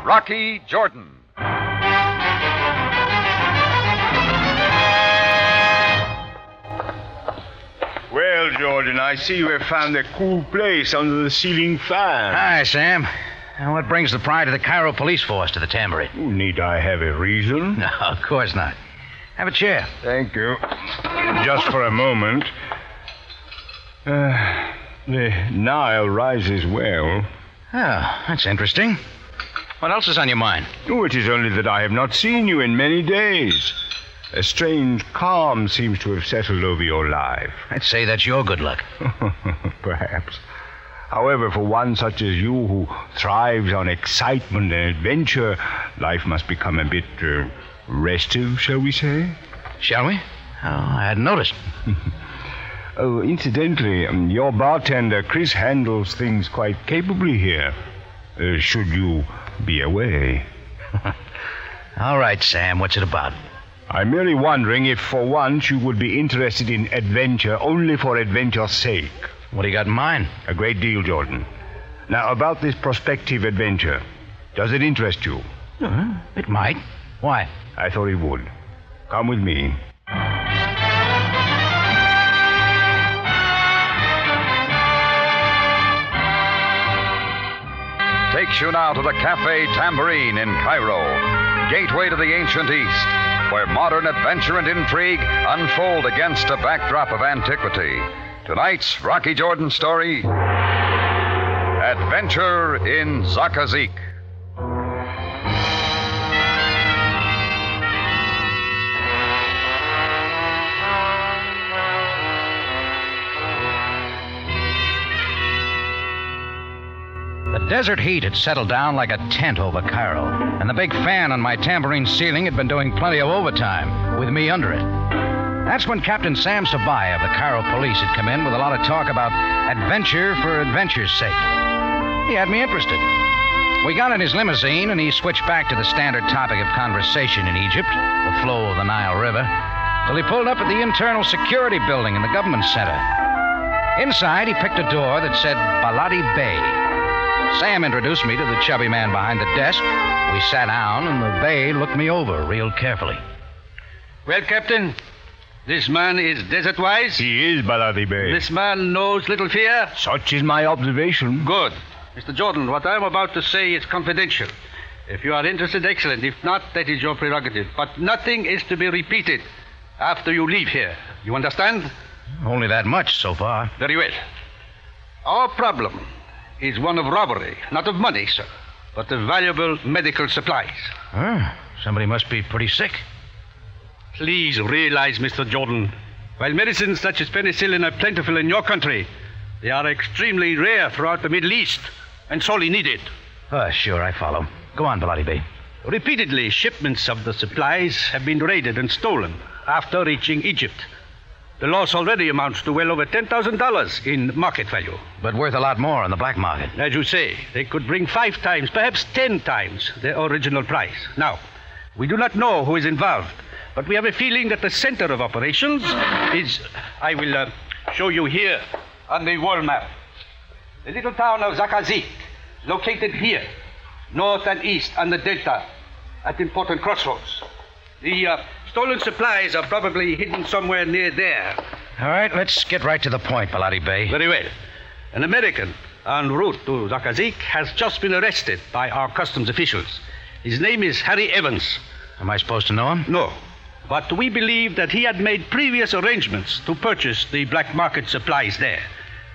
Rocky Jordan. Well, Jordan, I see you have found a cool place under the ceiling fan. Hi, Sam. Now, what brings the pride of the Cairo police force to the Tambourine? Need I have a reason? No, of course not. Have a chair. Thank you. Just for a moment. The Nile rises well. Oh, that's interesting. What else is on your mind? Oh, it is only that I have not seen you in many days. A strange calm seems to have settled over your life. I'd say that's your good luck. Perhaps. However, for one such as you who thrives on excitement and adventure, life must become a bit restive, shall we say? Shall we? Oh, I hadn't noticed. Oh, incidentally, your bartender, Chris, handles things quite capably here. Should you be away. All right, Sam, what's it about? I'm merely wondering if, for once, you would be interested in adventure only for adventure's sake. What do you got in mind? A great deal, Jordan. Now, about this prospective adventure, does it interest you? It might. Why? I thought it would. Come with me. Takes you now to the Cafe Tambourine in Cairo, gateway to the ancient East, where modern adventure and intrigue unfold against a backdrop of antiquity. Tonight's Rocky Jordan story, Adventure in Zaqaziq. The desert heat had settled down like a tent over Cairo, and the big fan on my tambourine ceiling had been doing plenty of overtime, with me under it. That's when Captain Sam Sabai of the Cairo police had come in with a lot of talk about adventure for adventure's sake. He had me interested. We got in his limousine, and he switched back to the standard topic of conversation in Egypt, the flow of the Nile River, till he pulled up at the internal security building in the government center. Inside, he picked a door that said Baladi Bey. Sam introduced me to the chubby man behind the desk. We sat down, and the Bey looked me over real carefully. Well, Captain, this man is desert-wise? He is, Baladi Bey. This man knows little fear? Such is my observation. Good. Mr. Jordan, what I'm about to say is confidential. If you are interested, excellent. If not, that is your prerogative. But nothing is to be repeated after you leave here. You understand? Only that much so far. Very well. Our problem is one of robbery, not of money, sir, but of valuable medical supplies. Somebody must be pretty sick. Please realize, Mr. Jordan, while medicines such as penicillin are plentiful in your country, they are extremely rare throughout the Middle East and sorely needed. Sure, I follow. Go on, Baladi Bey. Repeatedly, shipments of the supplies have been raided and stolen after reaching Egypt. The loss already amounts to well over $10,000 in market value. But worth a lot more on the black market. As you say, they could bring 5 times, perhaps 10 times their original price. Now, we do not know who is involved, but we have a feeling that the center of operations is... I will show you here on the wall map. The little town of Zaqaziq, located here, north and east on the delta, at important crossroads. The stolen supplies are probably hidden somewhere near there. All right, let's get right to the point, Baladi Bey. Very well. An American en route to Zaqaziq has just been arrested by our customs officials. His name is Harry Evans. Am I supposed to know him? No, but we believe that he had made previous arrangements to purchase the black market supplies there.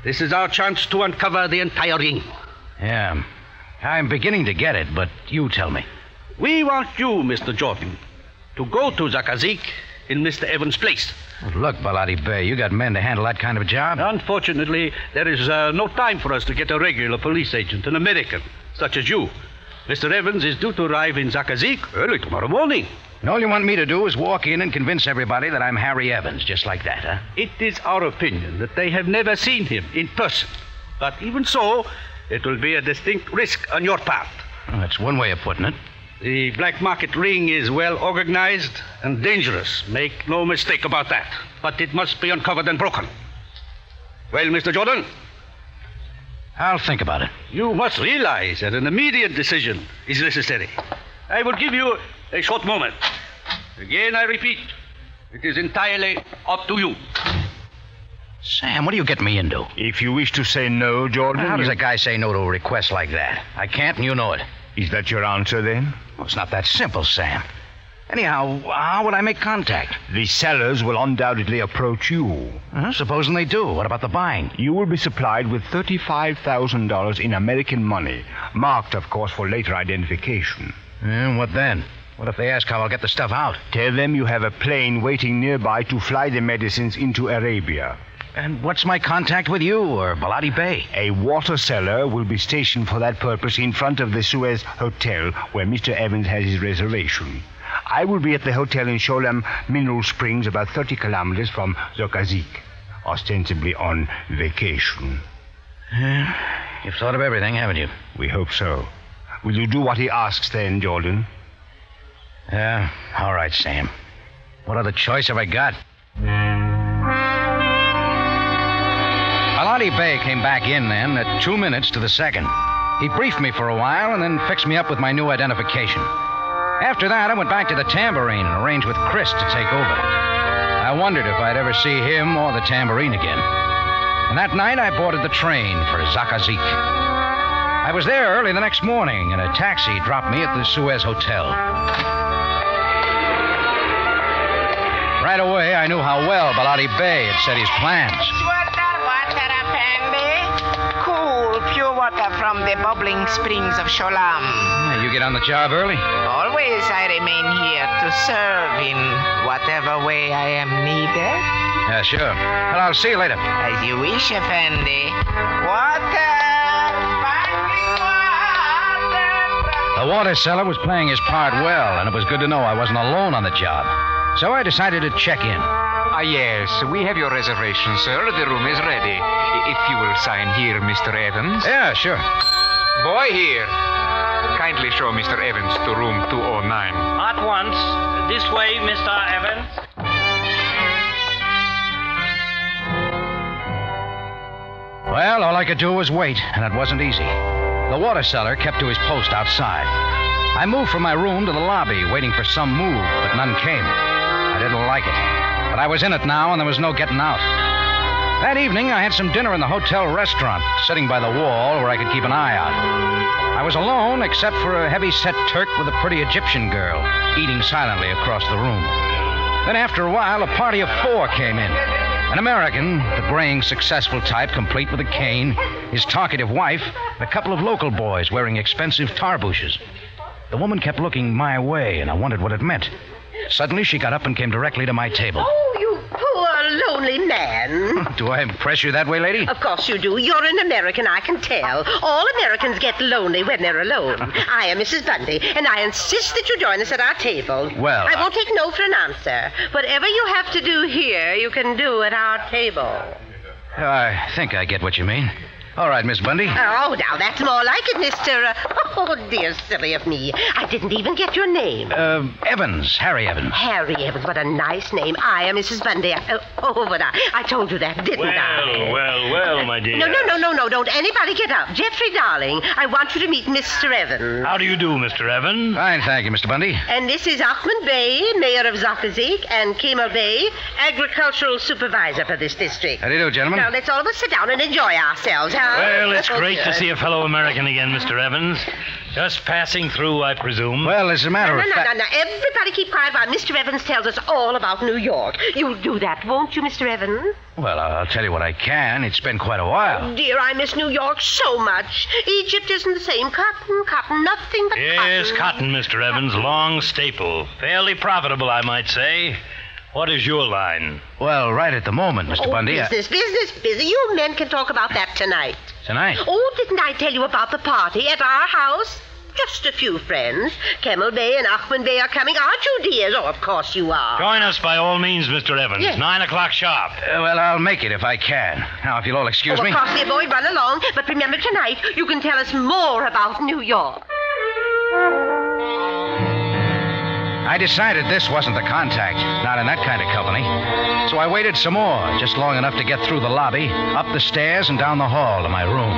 This is our chance to uncover the entire ring. Yeah, I'm beginning to get it, but you tell me. We want you, Mr. Jordan, to go to Zaqaziq in Mr. Evans' place. Look, Baladi Bey, you got men to handle that kind of a job? Unfortunately, there is no time for us to get a regular police agent, an American, such as you. Mr. Evans is due to arrive in Zaqaziq early tomorrow morning. And all you want me to do is walk in and convince everybody that I'm Harry Evans, just like that, huh? It is our opinion that they have never seen him in person. But even so, it will be a distinct risk on your part. Well, that's one way of putting it. The black market ring is well organized and dangerous. Make no mistake about that. But it must be uncovered and broken. Well, Mr. Jordan, I'll think about it. You must realize that an immediate decision is necessary. I will give you a short moment. Again, I repeat, it is entirely up to you. Sam, what do you get me into? If you wish to say no, Jordan... How does a guy say no to a request like that? I can't, and you know it. Is that your answer, then? Well, it's not that simple, Sam. Anyhow, how would I make contact? The sellers will undoubtedly approach you. Supposing they do. What about the buying? You will be supplied with $35,000 in American money, marked, of course, for later identification. And what then? What if they ask how I'll get the stuff out? Tell them you have a plane waiting nearby to fly the medicines into Arabia. And what's my contact with you or Baladi Bey? A water seller will be stationed for that purpose in front of the Suez Hotel, where Mr. Evans has his reservation. I will be at the hotel in Sholam Mineral Springs, about 30 kilometers from Zaqaziq, ostensibly on vacation. You've thought of everything, haven't you? We hope so. Will you do what he asks then, Jordan? All right, Sam. What other choice have I got? Baladi Bey came back in then at 2 minutes to the second. He briefed me for a while and then fixed me up with my new identification. After that, I went back to the Tambourine and arranged with Chris to take over. I wondered if I'd ever see him or the Tambourine again. And that night, I boarded the train for Zaqaziq. I was there early the next morning, and a taxi dropped me at the Suez Hotel. Right away, I knew how well Baladi Bey had set his plans. Cool, pure water from the bubbling springs of Sholam. You get on the job early? Always I remain here to serve in whatever way I am needed. Yeah, sure. Well, I'll see you later. As you wish, Effendi. Water! The water seller was playing his part well, and it was good to know I wasn't alone on the job. So I decided to check in. Yes, we have your reservation, sir. The room is ready. If you will sign here, Mr. Evans. Yeah, sure. Boy here. Kindly show Mr. Evans to room 209. At once. This way, Mr. Evans. Well, all I could do was wait, and it wasn't easy. The water seller kept to his post outside. I moved from my room to the lobby, waiting for some move, but none came. I didn't like it. But I was in it now, and there was no getting out. That evening, I had some dinner in the hotel restaurant, sitting by the wall where I could keep an eye out. I was alone, except for a heavy-set Turk with a pretty Egyptian girl, eating silently across the room. Then after a while, a party of 4 came in. An American, the graying, successful type, complete with a cane, his talkative wife, and a couple of local boys wearing expensive tarbushes. The woman kept looking my way, and I wondered what it meant. Suddenly, she got up and came directly to my table. Oh, you poor, lonely man. Do I impress you that way, lady? Of course you do. You're an American, I can tell. All Americans get lonely when they're alone. I am Mrs. Bundy, and I insist that you join us at our table. Well, I won't take no for an answer. Whatever you have to do here, you can do at our table. I think I get what you mean. All right, Miss Bundy. Oh, now that's more like it, Mr. Oh, dear, silly of me. I didn't even get your name. Evans. Harry Evans. Harry Evans, what a nice name. I am Mrs. Bundy. But I told you that, didn't I? Well, my dear. No. Don't anybody get up. Jeffrey, darling, I want you to meet Mr. Evans. How do you do, Mr. Evans? Fine, thank you, Mr. Bundy. And this is Ahmed Bey, mayor of Zaqaziq, and Kemal Bey, agricultural supervisor for this district. How do you do, gentlemen? Now, let's all of us sit down and enjoy ourselves, huh? Well, it's great to see a fellow American again, Mr. Evans. Just passing through, I presume. Well, as a matter of fact... No. Everybody keep quiet while Mr. Evans tells us all about New York. You'll do that, won't you, Mr. Evans? Well, I'll tell you what I can. It's been quite a while. Oh, dear, I miss New York so much. Egypt isn't the same. Cotton, nothing but Yes, cotton, Mr. Evans. Long staple. Fairly profitable, I might say. What is your line? Well, right at the moment, Mr. Bundy... Business. You men can talk about that tonight. Tonight? Oh, didn't I tell you about the party at our house? Just a few friends. Kemal Bey and Ahmed Bey are coming, aren't you, dears? Oh, of course you are. Join us by all means, Mr. Evans. Yes. 9 o'clock sharp. Well, I'll make it if I can. Now, if you'll all excuse me... Of course, dear boy, run along. But remember, tonight, you can tell us more about New York. I decided this wasn't the contact, not in that kind of company. So I waited some more, just long enough to get through the lobby, up the stairs, and down the hall to my room.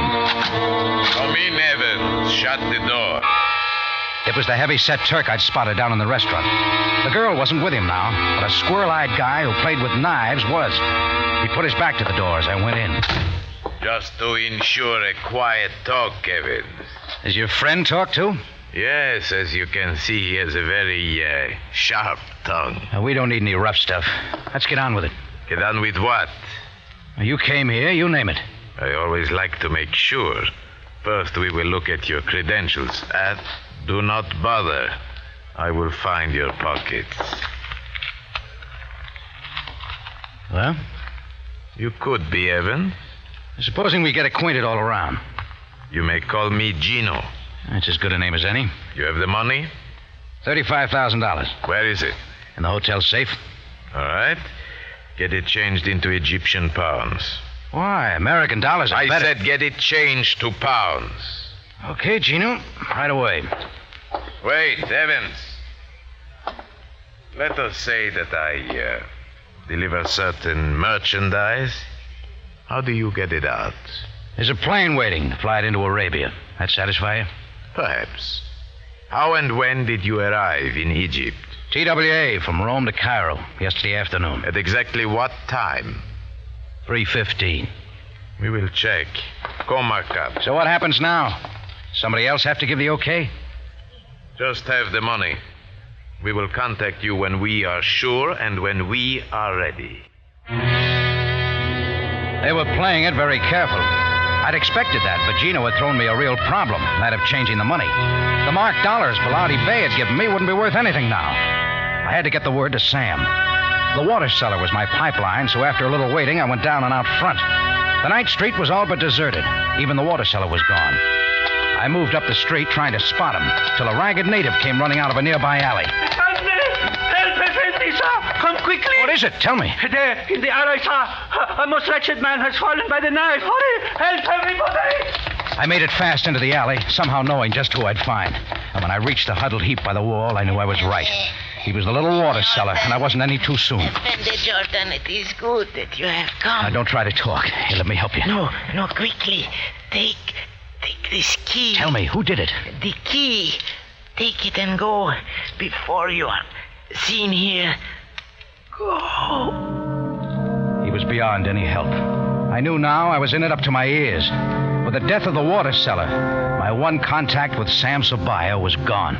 Come in, Evans. Shut the door. It was the heavy-set Turk I'd spotted down in the restaurant. The girl wasn't with him now, but a squirrel-eyed guy who played with knives was. He put his back to the door as I went in. Just to ensure a quiet talk, Evans. Is your friend talk too? Yes, as you can see, he has a very, sharp tongue. We don't need any rough stuff. Let's get on with it. Get on with what? You came here, you name it. I always like to make sure. First, we will look at your credentials. And do not bother. I will find your pockets. Well? You could be Evan. Supposing we get acquainted all around. You may call me Gino. That's as good a name as any. You have the money? $35,000. Where is it? In the hotel safe. All right. Get it changed into Egyptian pounds. Why? American dollars are better. I said get it changed to pounds. Okay, Gino. Right away. Wait, Evans. Let us say that I deliver certain merchandise. How do you get it out? There's a plane waiting to fly it into Arabia. That satisfy you? Perhaps. How and when did you arrive in Egypt? TWA from Rome to Cairo yesterday afternoon. At exactly what time? 3:15. We will check. Go, mark up. So what happens now? Somebody else have to give the okay? Just have the money. We will contact you when we are sure and when we are ready. They were playing it very careful. I'd expected that, but Gino had thrown me a real problem, that of changing the money. The marked dollars Bellotti Bay had given me wouldn't be worth anything now. I had to get the word to Sam. The water cellar was my pipeline, so after a little waiting, I went down and out front. The night street was all but deserted. Even the water cellar was gone. I moved up the street trying to spot him, till a ragged native came running out of a nearby alley. Come quickly. What is it? Tell me. There, in the alley, sir. A most wretched man has fallen by the knife. Hurry, help everybody. I made it fast into the alley, somehow knowing just who I'd find. And when I reached the huddled heap by the wall, I knew I was right. He was the little water cellar, and I wasn't any too soon. Effendi Jordan, it is good that you have come. Now, don't try to talk. Here, let me help you. No, quickly. Take this key. Tell me, who did it? The key. Take it and go before you are seen here. Go. He was beyond any help. I knew now I was in it up to my ears. With the death of the water cellar, my one contact with Sam Sabaya was gone.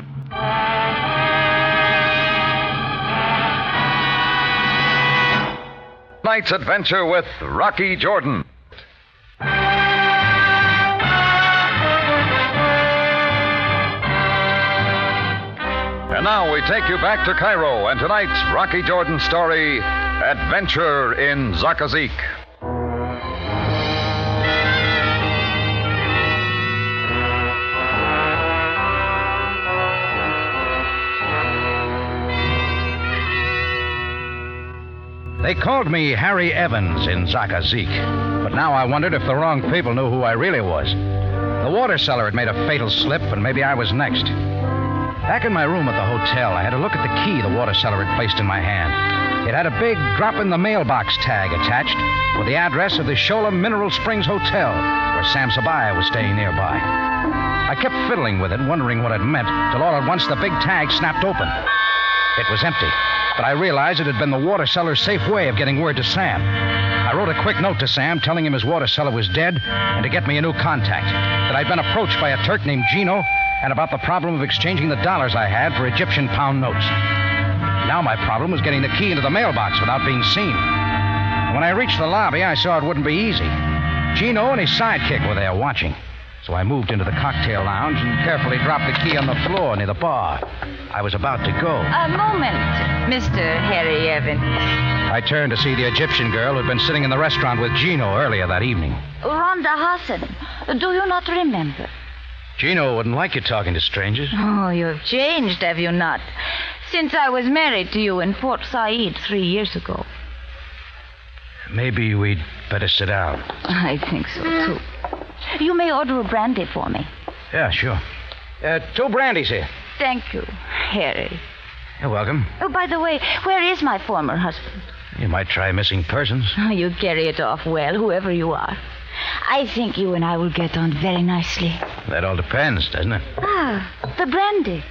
Tonight's adventure with Rocky Jordan. And now we take you back to Cairo and tonight's Rocky Jordan story, Adventure in Zaqaziq. They called me Harry Evans in Zaqaziq, but now I wondered if the wrong people knew who I really was. The water cellar had made a fatal slip, and maybe I was next. Back in my room at the hotel, I had a look at the key the water cellar had placed in my hand. It had a big drop-in-the-mailbox tag attached with the address of the Sholem Mineral Springs Hotel, where Sam Sabaya was staying nearby. I kept fiddling with it, wondering what it meant, till all at once the big tag snapped open. It was empty, but I realized it had been the water cellar's safe way of getting word to Sam. I wrote a quick note to Sam telling him his water cellar was dead and to get me a new contact, that I'd been approached by a Turk named Gino, and about the problem of exchanging the dollars I had for Egyptian pound notes. Now my problem was getting the key into the mailbox without being seen. When I reached the lobby, I saw it wouldn't be easy. Gino and his sidekick were there watching. So I moved into the cocktail lounge and carefully dropped the key on the floor near the bar. I was about to go. A moment, Mr. Harry Evans. I turned to see the Egyptian girl who'd been sitting in the restaurant with Gino earlier that evening. Rhonda Hassan. Do you not remember? Gino wouldn't like you talking to strangers. Oh, you've changed, have you not? Since I was married to you in Port Said 3 years ago. Maybe we'd better sit down. I think so, too. You may order a brandy for me. Yeah, sure. 2 brandies here. Thank you, Harry. You're welcome. Oh, by the way, where is my former husband? You might try missing persons. Oh, you carry it off well, whoever you are. I think you and I will get on very nicely. That all depends, doesn't it? Ah, the brandy.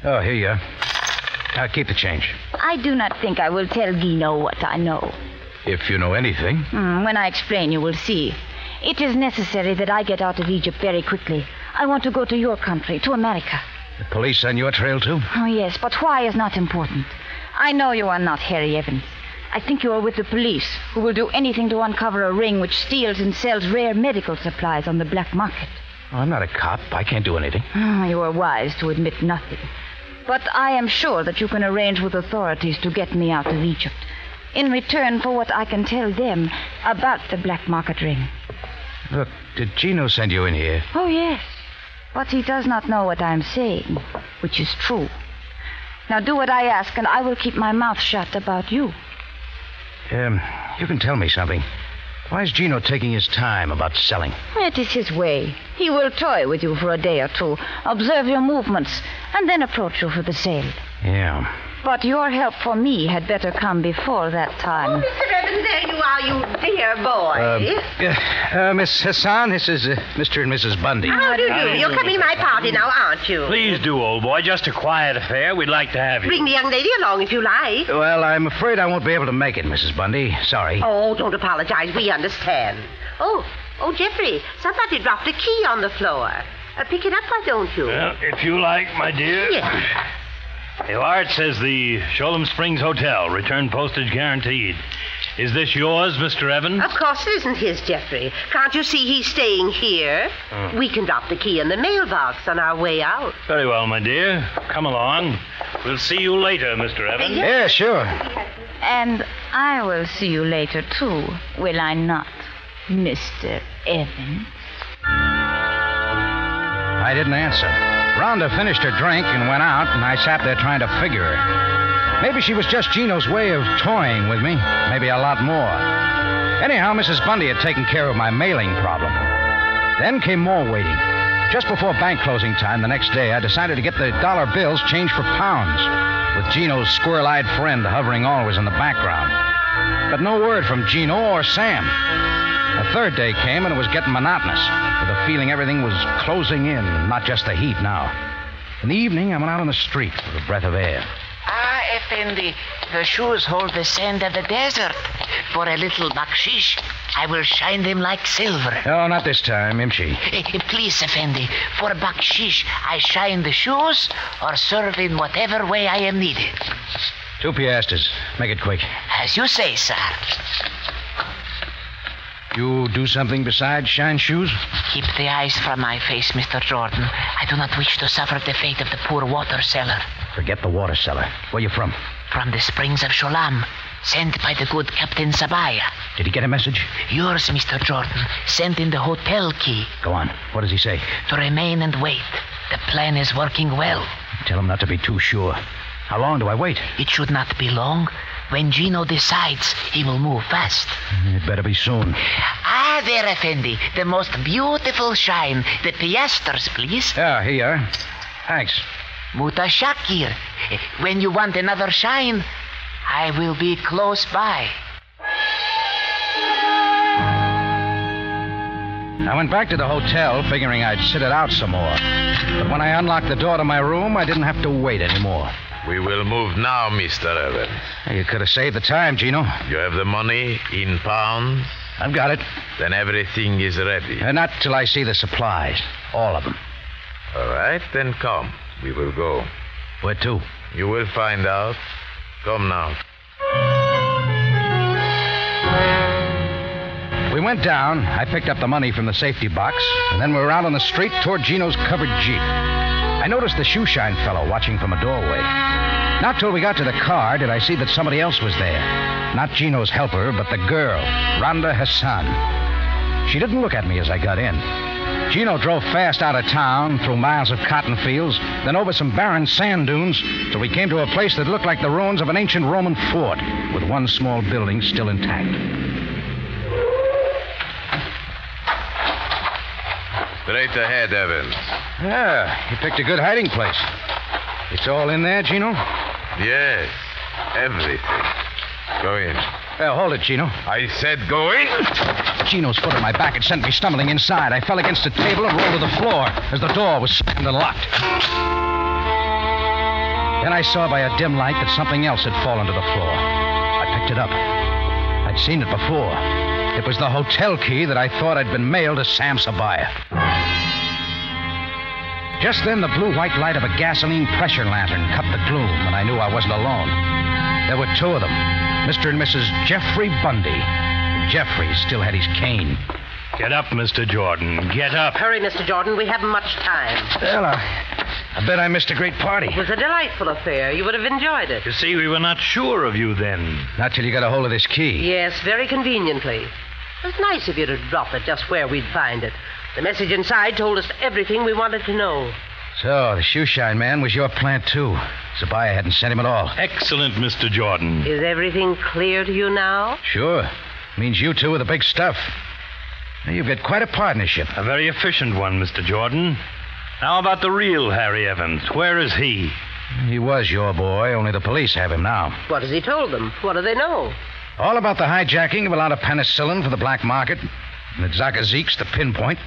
Oh, here you are. I'll keep the change. I do not think I will tell Gino what I know. If you know anything. When I explain, you will see. It is necessary that I get out of Egypt very quickly. I want to go to your country, to America. The police on your trail, too? Oh, yes, but why is not important. I know you are not Harry Evans. I think you are with the police, who will do anything to uncover a ring which steals and sells rare medical supplies on the black market. Oh, I'm not a cop. I can't do anything. You are wise to admit nothing. But I am sure that you can arrange with authorities to get me out of Egypt, in return for what I can tell them about the black market ring. Look, did Gino send you in here? Oh, yes. But he does not know what I am saying, which is true. Now do what I ask, and I will keep my mouth shut about you. You can tell me something. Why is Gino taking his time about selling? It is his way. He will toy with you for a day or two, observe your movements, and then approach you for the sale. Yeah. But your help for me had better come before that time. Oh, Mr. Evans, there you are, you dear boy. Miss Hassan, this is Mr. and Mrs. Bundy. How do you do? You're coming to my party now, aren't you? Please do, old boy. Just a quiet affair. We'd like to have you. Bring the young lady along if you like. Well, I'm afraid I won't be able to make it, Mrs. Bundy. Sorry. Oh, don't apologize. We understand. Oh, Jeffrey, somebody dropped a key on the floor. Pick it up, why don't you? Well, if you like, my dear. Yes. Here you are. It says the Sholem Springs Hotel. Return postage guaranteed. Is this yours, Mr. Evans? Of course it isn't his, Jeffrey. Can't you see he's staying here? We can drop the key in the mailbox on our way out. Very well, my dear. Come along. We'll see you later, Mr. Evans. Yeah, sure. And I will see you later, too, will I not, Mr. Evans? I didn't answer. Rhonda finished her drink and went out, and I sat there trying to figure her. Maybe she was just Gino's way of toying with me. Maybe a lot more. Anyhow, Mrs. Bundy had taken care of my mailing problem. Then came more waiting. Just before bank closing time the next day, I decided to get the dollar bills changed for pounds, with Gino's squirrel-eyed friend hovering always in the background. But no word from Gino or Sam. The third day came, and it was getting monotonous, with a feeling everything was closing in, not just the heat now. In the evening, I went out on the street for a breath of air. Ah, Effendi, the shoes hold the sand of the desert. For a little bakshish, I will shine them like silver. Oh, not this time, Imchi. Please, Effendi, for bakshish, I shine the shoes or serve in whatever way I am needed. 2 piastres. Make it quick. As you say, sir. You do something besides shine shoes? Keep the eyes from my face, Mr. Jordan. I do not wish to suffer the fate of the poor water seller. Forget the water cellar. Where you from? From the springs of Sholam, sent by the good Captain Sabaya. Did he get a message? Yours, Mr. Jordan, sent in the hotel key. Go on. What does he say? To remain and wait. The plan is working well. Tell him not to be too sure. How long do I wait? It should not be long. When Gino decides, he will move fast. It better be soon. Ah, there, Effendi. The most beautiful shine. The piastres, please. Yeah, here you are. Thanks. Mutashakir. When you want another shine, I will be close by. I went back to the hotel, figuring I'd sit it out some more. But when I unlocked the door to my room, I didn't have to wait anymore. We will move now, Mr. Evans. You could have saved the time, Gino. You have the money in pounds? I've got it. Then everything is ready. Not till I see the supplies. All of them. All right, then come. We will go. Where to? You will find out. Come now. We went down. I picked up the money from the safety box, and then we were out on the street toward Gino's covered Jeep. I noticed the shoeshine fellow watching from a doorway. Not till we got to the car did I see that somebody else was there. Not Gino's helper, but the girl, Rhonda Hassan. She didn't look at me as I got in. Gino drove fast out of town, through miles of cotton fields, then over some barren sand dunes, till we came to a place that looked like the ruins of an ancient Roman fort, with one small building still intact. Straight ahead, Evans. Yeah, you picked a good hiding place. It's all in there, Gino? Yes, everything. Go in. Hold it, Gino. I said go in. Gino's foot on my back had sent me stumbling inside. I fell against a table and rolled to the floor as the door was slammed and locked. Then I saw by a dim light that something else had fallen to the floor. I picked it up. I'd seen it before. It was the hotel key that I thought had been mailed to Sam Sabaya. Just then, the blue-white light of a gasoline pressure lantern cut the gloom, and I knew I wasn't alone. There were two of them, Mr. and Mrs. Jeffrey Bundy. Jeffrey still had his cane. Get up, Mr. Jordan. Get up. Hurry, Mr. Jordan. We haven't much time. Well, I bet I missed a great party. It was a delightful affair. You would have enjoyed it. You see, we were not sure of you then. Not till you got a hold of this key. Yes, very conveniently. It was nice of you to drop it just where we'd find it. The message inside told us everything we wanted to know. So, the shoeshine man was your plant, too. Sabaya hadn't sent him at all. Excellent, Mr. Jordan. Is everything clear to you now? Sure. Means you two are the big stuff. Now, you've got quite a partnership. A very efficient one, Mr. Jordan. Now about the real Harry Evans. Where is he? He was your boy, only the police have him now. What has he told them? What do they know? All about the hijacking of a lot of penicillin for the black market. And that Zaqaziq's the pinpoint.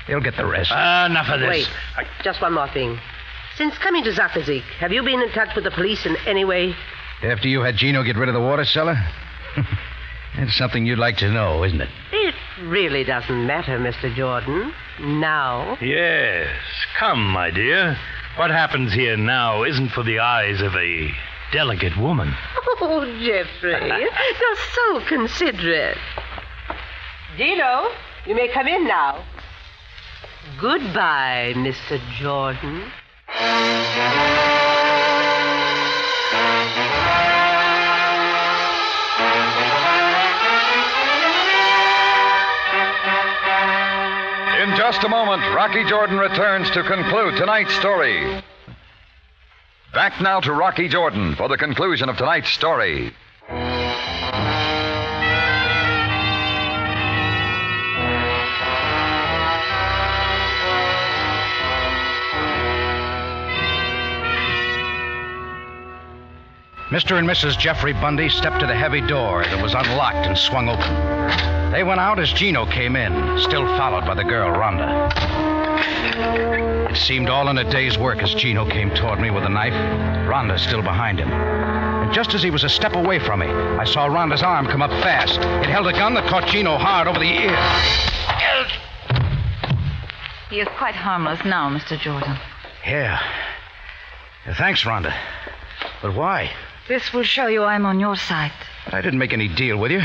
They'll get the rest. Enough of this. Wait, just one more thing. Since coming to Zaqaziq, have you been in touch with the police in any way? After you had Gino get rid of the water cellar? That's something you'd like to know, isn't it? It really doesn't matter, Mr. Jordan. Now. Yes. Come, my dear. What happens here now isn't for the eyes of a delicate woman. Oh, Jeffrey, you're so considerate. Gino, you may come in now. Goodbye, Mr. Jordan. In just a moment, Rocky Jordan returns to conclude tonight's story. Back now to Rocky Jordan for the conclusion of tonight's story. Mr. and Mrs. Jeffrey Bundy stepped to the heavy door that was unlocked and swung open. They went out as Gino came in, still followed by the girl, Rhonda. It seemed all in a day's work as Gino came toward me with a knife, Rhonda still behind him. And just as he was a step away from me, I saw Rhonda's arm come up fast. It held a gun that caught Gino hard over the ear. He is quite harmless now, Mr. Jordan. Yeah. Thanks, Rhonda. But why? This will show you I'm on your side. I didn't make any deal with you.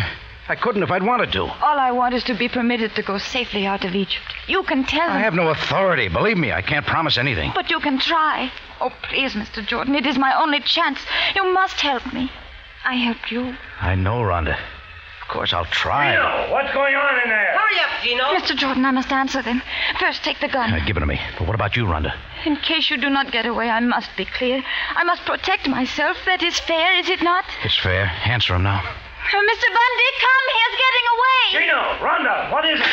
I couldn't if I'd wanted to. All I want is to be permitted to go safely out of Egypt. You can tell them. I have no authority. Believe me, I can't promise anything. But you can try. Oh, please, Mr. Jordan. It is my only chance. You must help me. I helped you. I know, Rhonda. Of course, I'll try. Gino, what's going on in there? Hurry up, Gino. Mr. Jordan, I must answer them. First, take the gun. Give it to me. But what about you, Rhonda? In case you do not get away, I must be clear. I must protect myself. That is fair, is it not? It's fair. Answer him now. Mr. Bundy, come. He is getting away. Gino, Rhonda, what is it?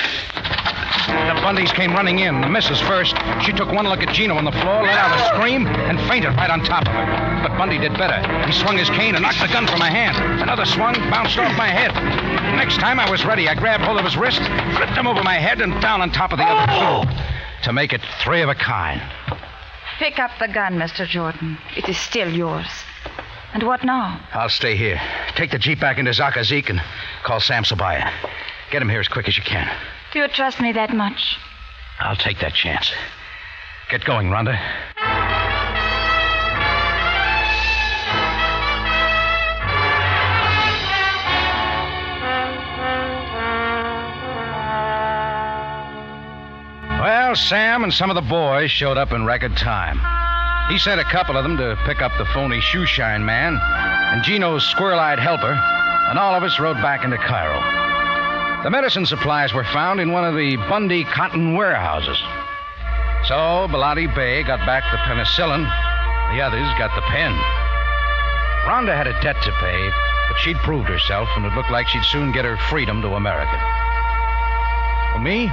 The Bundys came running in. The missus first. She took one look at Gino on the floor, let out a scream, and fainted right on top of him. But Bundy did better. He swung his cane and knocked the gun from my hand. Another swung, bounced off my head. Next time I was ready, I grabbed hold of his wrist, flipped him over my head, and down on top of the other two. To make it three of a kind. Pick up the gun, Mr. Jordan. It is still yours. And what now? I'll stay here. Take the Jeep back into Zaqaziq and call Sam Sabaya. Get him here as quick as you can. Do you trust me that much? I'll take that chance. Get going, Rhonda. Well, Sam and some of the boys showed up in record time. He sent a couple of them to pick up the phony shoeshine man and Gino's squirrel-eyed helper, and all of us rode back into Cairo. The medicine supplies were found in one of the Bundy cotton warehouses. So Bellotti Bey got back the penicillin. The others got the pen. Rhonda had a debt to pay, but she'd proved herself, and it looked like she'd soon get her freedom to America. For me?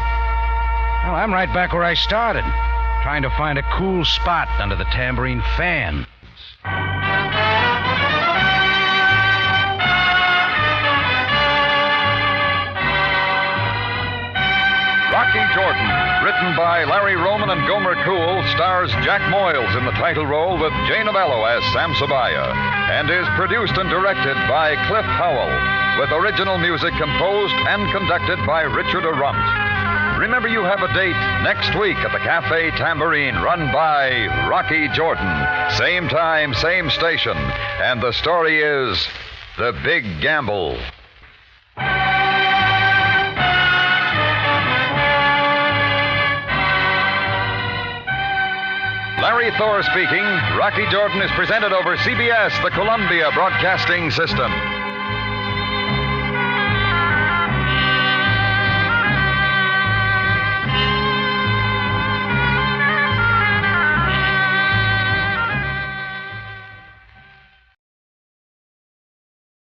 Well, I'm right back where I started, trying to find a cool spot under the tambourine fan. Rocky Jordan, written by Larry Roman and Gomer Cool, stars Jack Moyles in the title role with Jane Avello as Sam Sabaya, and is produced and directed by Cliff Howell, with original music composed and conducted by Richard Arunt. Remember, you have a date next week at the Cafe Tambourine, run by Rocky Jordan. Same time, same station. And the story is The Big Gamble. Larry Thor speaking. Rocky Jordan is presented over CBS, the Columbia Broadcasting System.